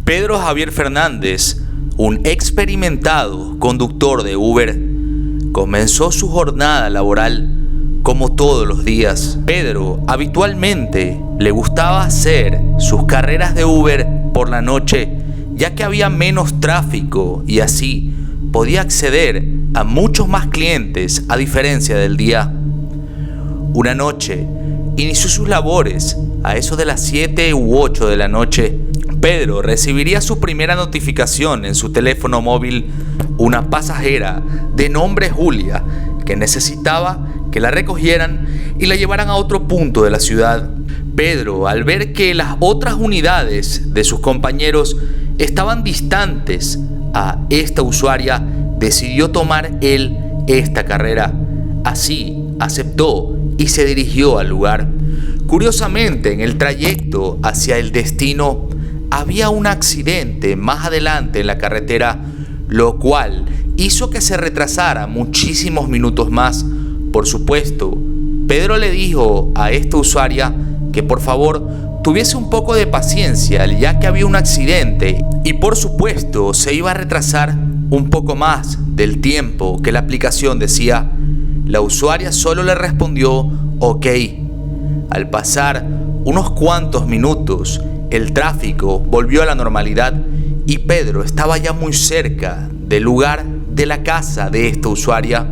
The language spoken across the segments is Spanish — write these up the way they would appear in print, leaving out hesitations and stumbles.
Pedro Javier Fernández, un experimentado conductor de Uber, comenzó su jornada laboral como todos los días. Pedro habitualmente le gustaba hacer sus carreras de Uber por la noche, ya que había menos tráfico y así podía acceder a muchos más clientes a diferencia del día. Una noche inició sus labores a eso de las 7 u 8 de la noche. Pedro recibiría su primera notificación en su teléfono móvil, una pasajera de nombre Julia que necesitaba que la recogieran y la llevaran a otro punto de la ciudad. Pedro, al ver que las otras unidades de sus compañeros estaban distantes a esta usuaria, decidió tomar él esta carrera. Así aceptó y se dirigió al lugar. Curiosamente, en el trayecto hacia el destino había un accidente más adelante en la carretera, lo cual hizo que se retrasara muchísimos minutos más. Por supuesto, Pedro le dijo a esta usuaria que por favor tuviese un poco de paciencia, ya que había un accidente y por supuesto se iba a retrasar un poco más del tiempo que la aplicación decía. La usuaria solo le respondió ok. Al pasar unos cuantos minutos, el tráfico volvió a la normalidad y Pedro estaba ya muy cerca del lugar de la casa de esta usuaria.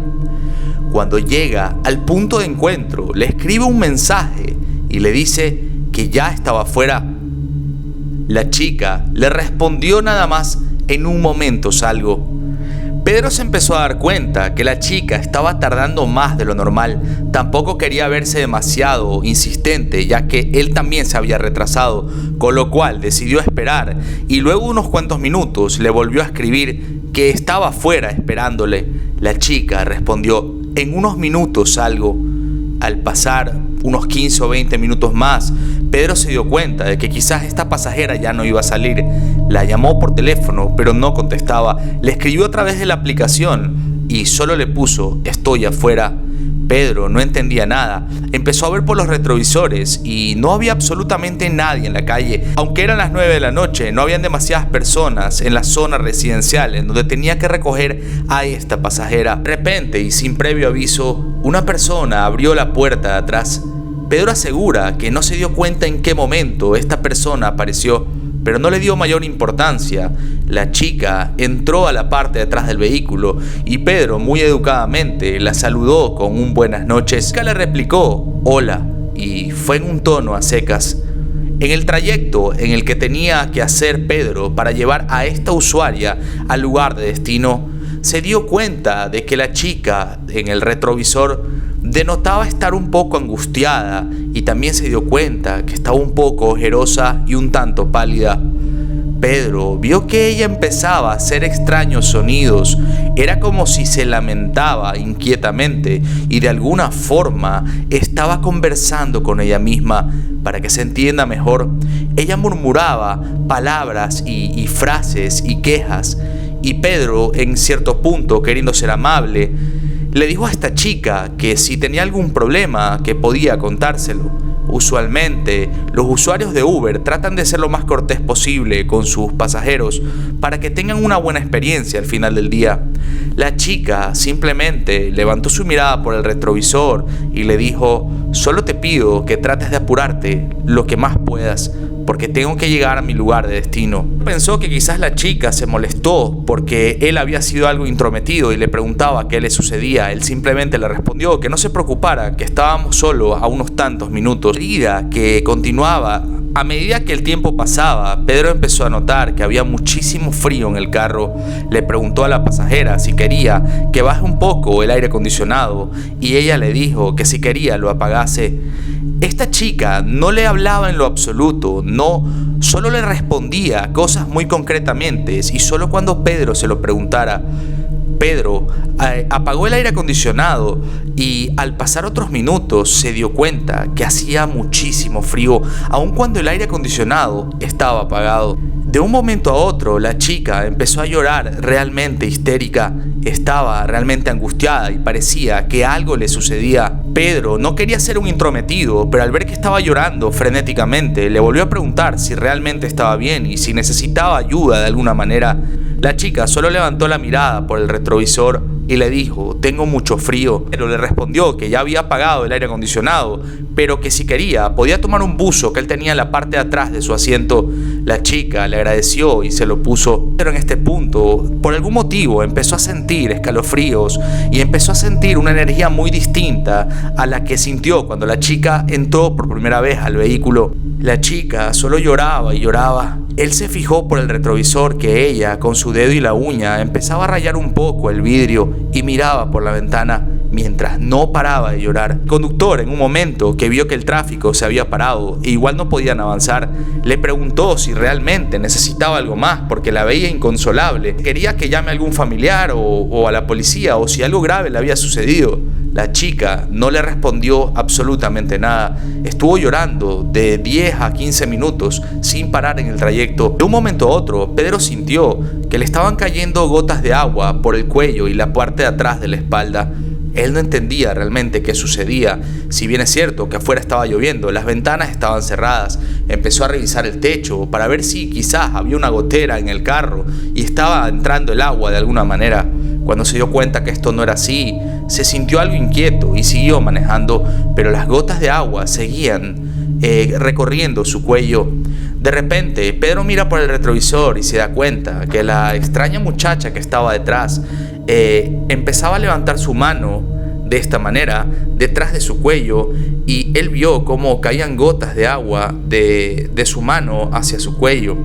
Cuando llega al punto de encuentro, le escribe un mensaje y le dice que ya estaba afuera. La chica le respondió nada más: en un momento salgo. Pedro se empezó a dar cuenta que la chica estaba tardando más de lo normal. Tampoco quería verse demasiado insistente, ya que él también se había retrasado, con lo cual decidió esperar y luego de unos cuantos minutos le volvió a escribir que estaba afuera esperándole. La chica respondió: en unos minutos salgo. Al pasar unos 15 o 20 minutos más, Pedro se dio cuenta de que quizás esta pasajera ya no iba a salir. La llamó por teléfono, pero no contestaba. Le escribió a través de la aplicación y solo le puso: estoy afuera. Pedro no entendía nada. Empezó a ver por los retrovisores y no había absolutamente nadie en la calle. Aunque eran las 9 de la noche, no habían demasiadas personas en la zona residencial en donde tenía que recoger a esta pasajera. De repente y sin previo aviso, una persona abrió la puerta de atrás. Pedro asegura que no se dio cuenta en qué momento esta persona apareció, pero no le dio mayor importancia. La chica entró a la parte de atrás del vehículo y Pedro muy educadamente la saludó con un buenas noches. Ella le replicó hola y fue en un tono a secas. En el trayecto en el que tenía que hacer Pedro para llevar a esta usuaria al lugar de destino, se dio cuenta de que la chica en el retrovisor denotaba estar un poco angustiada y también se dio cuenta que estaba un poco ojerosa y un tanto pálida. Pedro vio que ella empezaba a hacer extraños sonidos. Era como si se lamentaba inquietamente y de alguna forma estaba conversando con ella misma. Para que se entienda mejor, ella murmuraba palabras y frases y quejas, y Pedro, en cierto punto, queriendo ser amable, le dijo a esta chica que si tenía algún problema que podía contárselo. Usualmente, los usuarios de Uber tratan de ser lo más cortés posible con sus pasajeros para que tengan una buena experiencia al final del día. La chica simplemente levantó su mirada por el retrovisor y le dijo: solo te pido que trates de apurarte lo que más puedas, porque tengo que llegar a mi lugar de destino. Pensó que quizás la chica se molestó porque él había sido algo intrometido y le preguntaba qué le sucedía. Él simplemente le respondió que no se preocupara, que estábamos solo a unos tantos minutos. Herida que continuaba. A medida que el tiempo pasaba, Pedro empezó a notar que había muchísimo frío en el carro. Le preguntó a la pasajera si quería que baje un poco el aire acondicionado y ella le dijo que si quería lo apagase. Esta chica no le hablaba en lo absoluto, no, solo le respondía cosas muy concretamente y solo cuando Pedro se lo preguntara. Pedro apagó el aire acondicionado y al pasar otros minutos se dio cuenta que hacía muchísimo frío, aun cuando el aire acondicionado estaba apagado. De un momento a otro, la chica empezó a llorar realmente histérica. Estaba realmente angustiada y parecía que algo le sucedía. Pedro no quería ser un intrometido, pero al ver que estaba llorando frenéticamente, le volvió a preguntar si realmente estaba bien y si necesitaba ayuda de alguna manera. La chica solo levantó la mirada por el retrovisor y le dijo: tengo mucho frío. Pero le respondió que ya había apagado el aire acondicionado, pero que si quería podía tomar un buzo que él tenía en la parte de atrás de su asiento. La chica le agradeció y se lo puso, pero en este punto, por algún motivo, empezó a sentir escalofríos y empezó a sentir una energía muy distinta a la que sintió cuando la chica entró por primera vez al vehículo. La chica solo lloraba y lloraba. Él se fijó por el retrovisor que ella, con su dedo y la uña, empezaba a rayar un poco el vidrio y miraba por la ventana mientras no paraba de llorar. El conductor, en un momento que vio que el tráfico se había parado e igual no podían avanzar, le preguntó si realmente necesitaba algo más porque la veía inconsolable. Quería que llame a algún familiar o a la policía, o si algo grave le había sucedido. La chica no le respondió absolutamente nada. Estuvo llorando de 10 a 15 minutos sin parar en el trayecto. De un momento a otro, Pedro sintió que le estaban cayendo gotas de agua por el cuello y la parte de atrás de la espalda. Él no entendía realmente qué sucedía. Si bien es cierto que afuera estaba lloviendo, las ventanas estaban cerradas. Empezó a revisar el techo para ver si quizás había una gotera en el carro y estaba entrando el agua de alguna manera. Cuando se dio cuenta que esto no era así, se sintió algo inquieto y siguió manejando, pero las gotas de agua seguían recorriendo su cuello. De repente, Pedro mira por el retrovisor y se da cuenta que la extraña muchacha que estaba detrás empezaba a levantar su mano de esta manera detrás de su cuello, y él vio cómo caían gotas de agua de su mano hacia su cuello.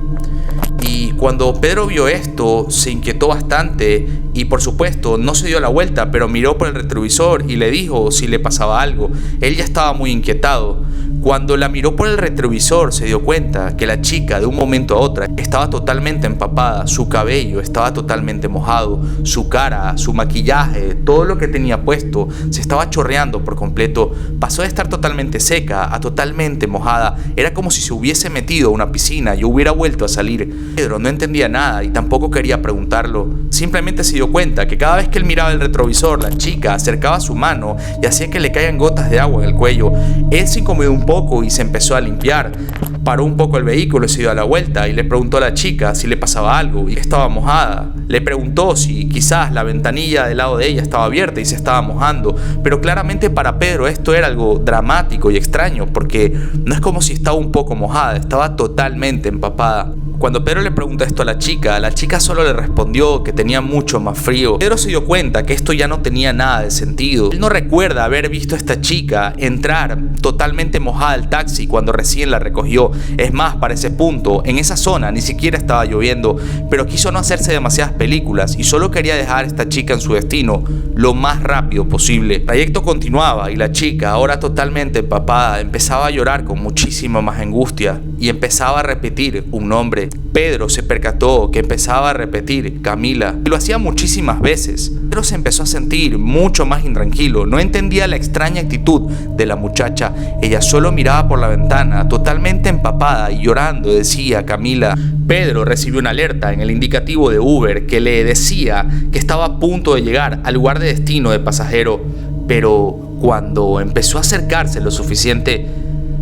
Y cuando Pedro vio esto, se inquietó bastante y por supuesto no se dio la vuelta, pero miró por el retrovisor y le dijo si le pasaba algo. Él ya estaba muy inquietado. Cuando la miró por el retrovisor, se dio cuenta que la chica de un momento a otro estaba totalmente empapada. Su cabello estaba totalmente mojado, su cara, su maquillaje, todo lo que tenía puesto se estaba chorreando por completo. Pasó de estar totalmente seca a totalmente mojada. Era como si se hubiese metido a una piscina y hubiera vuelto a salir. Pedro no entendía nada y tampoco quería preguntarlo. Simplemente se dio cuenta que cada vez que él miraba el retrovisor, la chica acercaba su mano y hacía que le caigan gotas de agua en el cuello. Él se incomodó un poco y se empezó a limpiar. Paró un poco el vehículo y se dio a la vuelta y le preguntó a la chica si le pasaba algo y estaba mojada. Le preguntó si quizás la ventanilla del lado de ella estaba abierta y se estaba mojando, pero claramente para Pedro esto era algo dramático y extraño, porque no es como si estaba un poco mojada, estaba totalmente empapada. Cuando Pedro le pregunta esto a la chica solo le respondió que tenía mucho más frío. Pedro se dio cuenta que esto ya no tenía nada de sentido. Él no recuerda haber visto a esta chica entrar totalmente mojada al taxi cuando recién la recogió. Es más, para ese punto, en esa zona ni siquiera estaba lloviendo, pero quiso no hacerse demasiadas películas y solo quería dejar a esta chica en su destino lo más rápido posible. El trayecto continuaba y la chica, ahora totalmente empapada, empezaba a llorar con muchísima más angustia y empezaba a repetir un nombre. Pedro se percató que empezaba a repetir Camila, y lo hacía muchísimas veces. Pedro se empezó a sentir mucho más intranquilo. No entendía la extraña actitud de la muchacha. Ella solo miraba por la ventana, totalmente empapada y llorando, decía Camila. Pedro recibió una alerta en el indicativo de Uber que le decía que estaba a punto de llegar al lugar de destino de pasajero, pero cuando empezó a acercarse lo suficiente,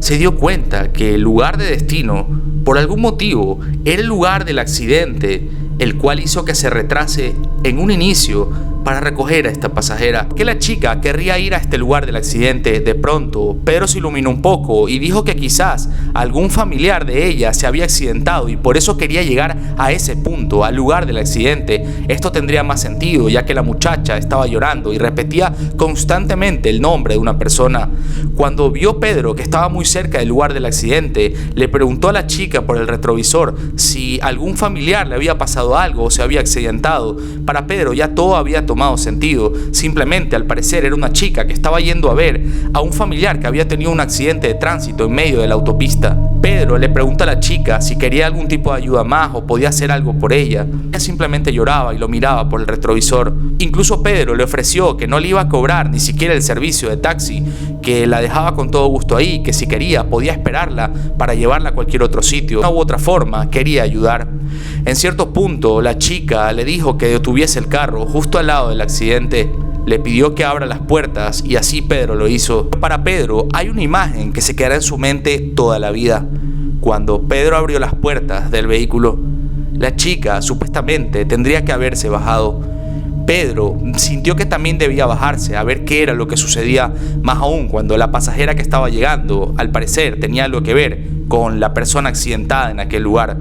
se dio cuenta que el lugar de destino, por algún motivo, era el lugar del accidente, el cual hizo que se retrase en un inicio para recoger a esta pasajera. Que la chica querría ir a este lugar del accidente. De pronto, Pedro se iluminó un poco y dijo que quizás algún familiar de ella se había accidentado y por eso quería llegar a ese punto, al lugar del accidente. Esto tendría más sentido, ya que la muchacha estaba llorando y repetía constantemente el nombre de una persona. Cuando vio Pedro que estaba muy cerca del lugar del accidente, le preguntó a la chica por el retrovisor si algún familiar le había pasado algo o se había accidentado. Para Pedro ya todo había tomado sentido. Simplemente, al parecer, era una chica que estaba yendo a ver a un familiar que había tenido un accidente de tránsito en medio de la autopista. Pedro le pregunta a la chica si quería algún tipo de ayuda más o podía hacer algo por ella. Ella simplemente lloraba y lo miraba por el retrovisor. Incluso Pedro le ofreció que no le iba a cobrar ni siquiera el servicio de taxi, que la dejaba con todo gusto ahí, que si quería podía esperarla para llevarla a cualquier otro sitio. De una u otra forma quería ayudar. En cierto punto, la chica le dijo que detuviese el carro justo al lado del accidente. Le pidió que abra las puertas y así Pedro lo hizo. Para Pedro hay una imagen que se quedará en su mente toda la vida. Cuando Pedro abrió las puertas del vehículo, la chica supuestamente tendría que haberse bajado. Pedro sintió que también debía bajarse a ver qué era lo que sucedía, más aún cuando la pasajera que estaba llegando, al parecer, tenía algo que ver con la persona accidentada en aquel lugar.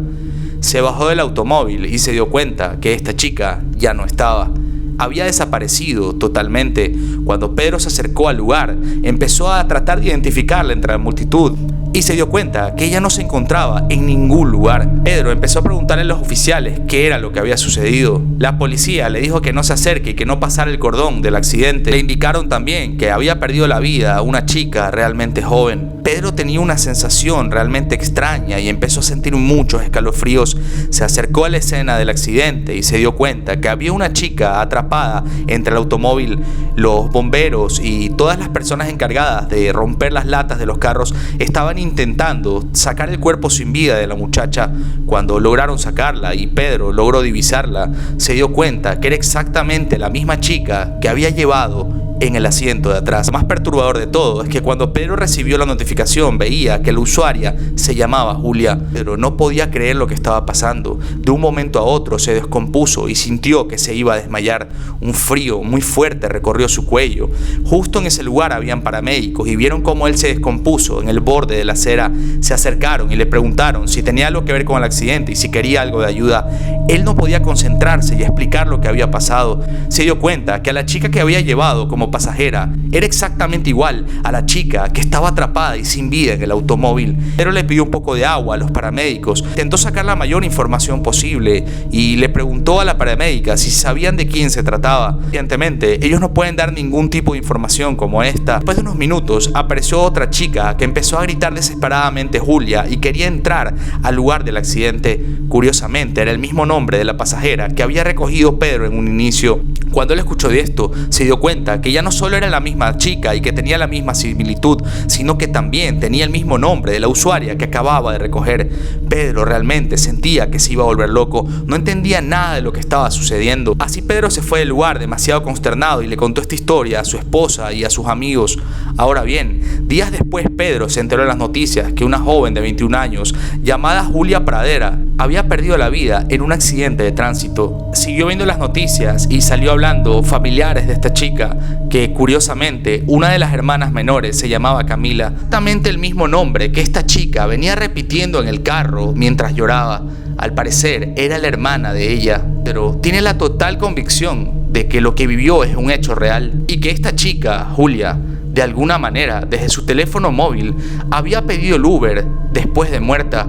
Se bajó del automóvil y se dio cuenta que esta chica ya no estaba. Había desaparecido totalmente. Cuando Pedro se acercó al lugar, empezó a tratar de identificarla entre la multitud y se dio cuenta que ella no se encontraba en ningún lugar. Pedro empezó a preguntarle a los oficiales qué era lo que había sucedido. La policía le dijo que no se acerque y que no pasara el cordón del accidente. Le indicaron también que había perdido la vida una chica realmente joven. Pedro tenía una sensación realmente extraña y empezó a sentir muchos escalofríos. Se acercó a la escena del accidente y se dio cuenta que había una chica atrapada entre el automóvil. Los bomberos y todas las personas encargadas de romper las latas de los carros estaban intentando sacar el cuerpo sin vida de la muchacha. Cuando lograron sacarla y Pedro logró divisarla, se dio cuenta que era exactamente la misma chica que había llevado en el asiento de atrás. Lo más perturbador de todo es que cuando Pedro recibió la notificación veía que la usuaria se llamaba Julia. Pedro no podía creer lo que estaba pasando. De un momento a otro se descompuso y sintió que se iba a desmayar. Un frío muy fuerte recorrió su cuello. Justo en ese lugar habían paramédicos y vieron cómo él se descompuso en el borde de la acera. Se acercaron y le preguntaron si tenía algo que ver con el accidente y si quería algo de ayuda. Él no podía concentrarse y explicar lo que había pasado. Se dio cuenta que a la chica que había llevado como pasajera era exactamente igual a la chica que estaba atrapada y sin vida en el automóvil. Pero le pidió un poco de agua a los paramédicos, intentó sacar la mayor información posible y le preguntó a la paramédica si sabían de quién se trataba. Evidentemente, ellos no pueden dar ningún tipo de información como esta. Después de unos minutos apareció otra chica que empezó a gritar desesperadamente Julia y quería entrar al lugar del accidente. Curiosamente, era el mismo nombre de la pasajera que había recogido Pedro en un inicio. Cuando él escuchó de esto, se dio cuenta que ya no solo era la misma chica y que tenía la misma similitud, sino que también tenía el mismo nombre de la usuaria que acababa de recoger. Pedro realmente sentía que se iba a volver loco, no entendía nada de lo que estaba sucediendo. Así Pedro se fue del lugar demasiado consternado y le contó esta historia a su esposa y a sus amigos. Ahora bien, días después Pedro se enteró en las noticias que una joven de 21 años llamada Julia Pradera había perdido la vida en un accidente de tránsito. Siguió viendo las noticias y salió hablando familiares de esta chica, que curiosamente una de las hermanas menores se llamaba Camila, exactamente el mismo nombre que esta chica venía repitiendo en el carro mientras lloraba. Al parecer era la hermana de ella, pero tiene la total convicción de que lo que vivió es un hecho real y que esta chica, Julia, de alguna manera desde su teléfono móvil había pedido el Uber después de muerta.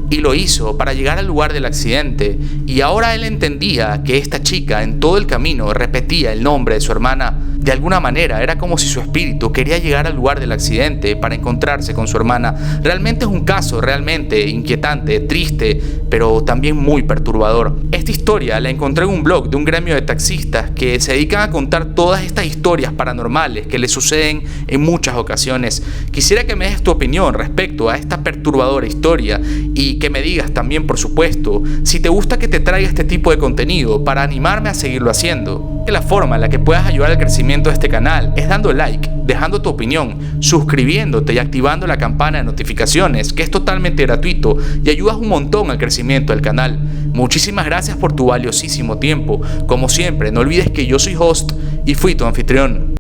Y lo hizo para llegar al lugar del accidente, y ahora él entendía que esta chica en todo el camino repetía el nombre de su hermana. De alguna manera era como si su espíritu quería llegar al lugar del accidente para encontrarse con su hermana. Realmente es un caso realmente inquietante, triste, pero también muy perturbador. Esta historia la encontré en un blog de un gremio de taxistas que se dedican a contar todas estas historias paranormales que le suceden en muchas ocasiones. Quisiera que me des tu opinión respecto a esta perturbadora historia y que me digas también, por supuesto, si te gusta que te traiga este tipo de contenido para animarme a seguirlo haciendo. La forma en la que puedas ayudar al crecimiento de este canal es dando like, dejando tu opinión, suscribiéndote y activando la campana de notificaciones, que es totalmente gratuito y ayudas un montón al crecimiento del canal. Muchísimas gracias por tu valiosísimo tiempo. Como siempre, no olvides que yo soy host y fui tu anfitrión.